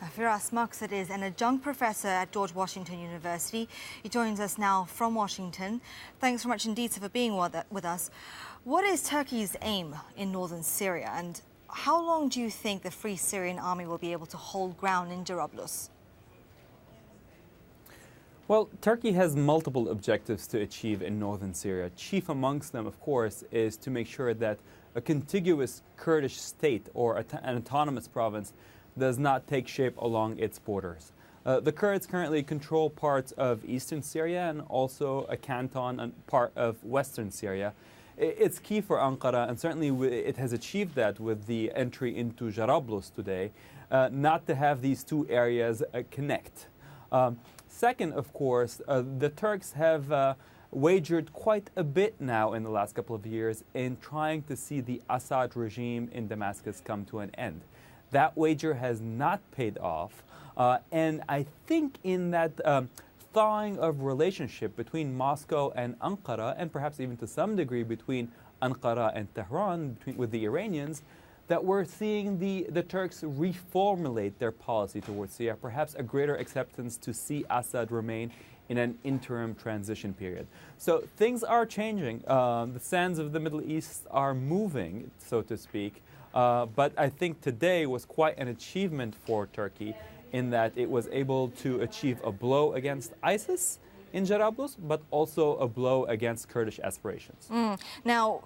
Firas Maksad is an adjunct professor at George Washington University. He joins us now from Washington. Thanks so much indeed for being with us. What is Turkey's aim in northern Syria, and how long do you think the Free Syrian Army will be able to hold ground in Jarablus? Well, Turkey has multiple objectives to achieve in northern Syria. Chief amongst them, of course, is to make sure that a contiguous Kurdish state or an autonomous province does not take shape along its borders. The Kurds currently control parts of eastern Syria and also a canton and part of western Syria. It's key for Ankara, and certainly it has achieved that with the entry into Jarablus today, not to have these two areas connect. Second, of course, the Turks have wagered quite a bit now in the last couple of years in trying to see the Assad regime in Damascus come to an end. That wager has not paid off, and I think in that thawing of relationship between Moscow and Ankara, and perhaps even to some degree between Ankara and Tehran with the Iranians, that we're seeing the Turks reformulate their policy towards Syria, perhaps a greater acceptance to see Assad remain in an interim transition period. So things are changing. The sands of the Middle East are moving, so to speak. But I think today was quite an achievement for Turkey in that it was able to achieve a blow against ISIS in Jarablus, but also a blow against Kurdish aspirations. Now,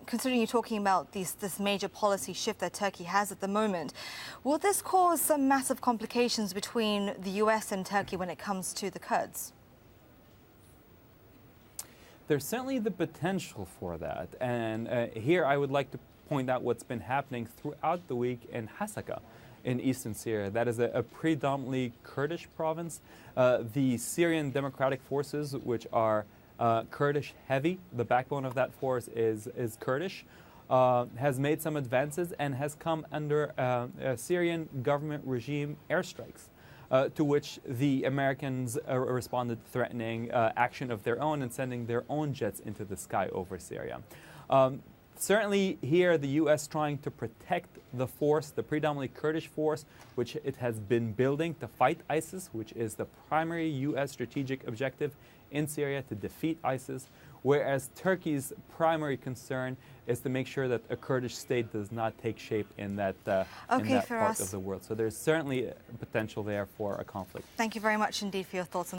considering you're talking about this major policy shift that Turkey has at the moment, will this cause some massive complications between the US and Turkey when it comes to the Kurds? There's certainly the potential for that. And here I would like to point out what's been happening throughout the week in Hasaka in eastern Syria. That is a predominantly Kurdish province. The Syrian Democratic Forces, which are Kurdish heavy, the backbone of that force is Kurdish, has made some advances and has come under a Syrian government regime airstrikes, to which the Americans responded threatening action of their own and sending their own jets into the sky over Syria. Certainly here, the U.S. trying to protect the force, the predominantly Kurdish force, which it has been building to fight ISIS, which is the primary U.S. strategic objective in Syria, to defeat ISIS, whereas Turkey's primary concern is to make sure that a Kurdish state does not take shape in that part of the world. So there's certainly potential there for a conflict. Thank you very much indeed for your thoughts on